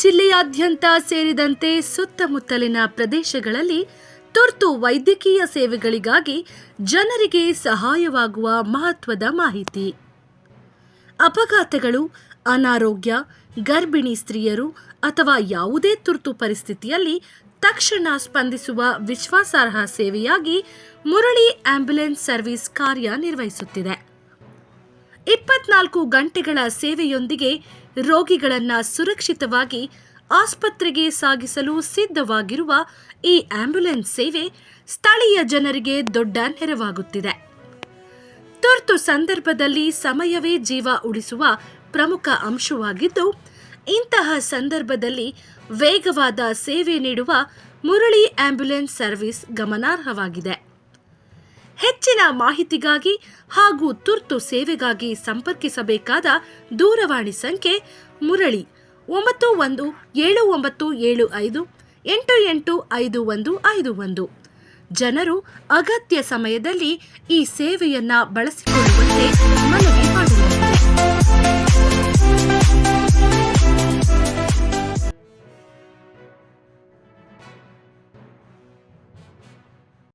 ಜಿಲ್ಲೆಯಾದ್ಯಂತ ಸೇರಿದಂತೆ ಸುತ್ತಮುತ್ತಲಿನ ಪ್ರದೇಶಗಳಲ್ಲಿ ತುರ್ತು ವೈದ್ಯಕೀಯ ಸೇವೆಗಳಿಗಾಗಿ ಜನರಿಗೆ ಸಹಾಯವಾಗುವ ಮಹತ್ವದ ಮಾಹಿತಿ. ಅಪಘಾತಗಳು, ಅನಾರೋಗ್ಯ, ಗರ್ಭಿಣಿ ಸ್ತ್ರೀಯರು ಅಥವಾ ಯಾವುದೇ ತುರ್ತು ಪರಿಸ್ಥಿತಿಯಲ್ಲಿ ತಕ್ಷಣ ಸ್ಪಂದಿಸುವ ವಿಶ್ವಾಸಾರ್ಹ ಸೇವೆಯಾಗಿ ಮುರಳಿ ಆಂಬ್ಯುಲೆನ್ಸ್ ಸರ್ವಿಸ್ ಕಾರ್ಯನಿರ್ವಹಿಸುತ್ತಿದೆ. 24 ಗಂಟೆಗಳ ಸೇವೆಯೊಂದಿಗೆ ರೋಗಿಗಳನ್ನು ಸುರಕ್ಷಿತವಾಗಿ ಆಸ್ಪತ್ರೆಗೆ ಸಾಗಿಸಲು ಸಿದ್ಧವಾಗಿರುವ ಈ ಆಂಬ್ಯುಲೆನ್ಸ್ ಸೇವೆ ಸ್ಥಳೀಯ ಜನರಿಗೆ ದೊಡ್ಡ ನೆರವಾಗುತ್ತಿದೆ. ತುರ್ತು ಸಂದರ್ಭದಲ್ಲಿ ಸಮಯವೇ ಜೀವ ಉಳಿಸುವ ಪ್ರಮುಖ ಅಂಶವಾಗಿದ್ದು, ಇಂತಹ ಸಂದರ್ಭದಲ್ಲಿ ವೇಗವಾದ ಸೇವೆ ನೀಡುವ ಮುರಳಿ ಆಂಬ್ಯುಲೆನ್ಸ್ ಸರ್ವಿಸ್ ಗಮನಾರ್ಹವಾಗಿದೆ. ಹೆಚ್ಚಿನ ಮಾಹಿತಿಗಾಗಿ ಹಾಗೂ ತುರ್ತು ಸೇವೆಗಾಗಿ ಸಂಪರ್ಕಿಸಬೇಕಾದ ದೂರವಾಣಿ ಸಂಖ್ಯೆ ಮುರಳಿ 911975885151. ಜನರು ಅಗತ್ಯ ಸಮಯದಲ್ಲಿ ಈ ಸೇವೆಯನ್ನು ಬಳಸಿಕೊಳ್ಳುವಂತೆ ಮನವಿ ಮಾಡಲಾಗಿದೆ.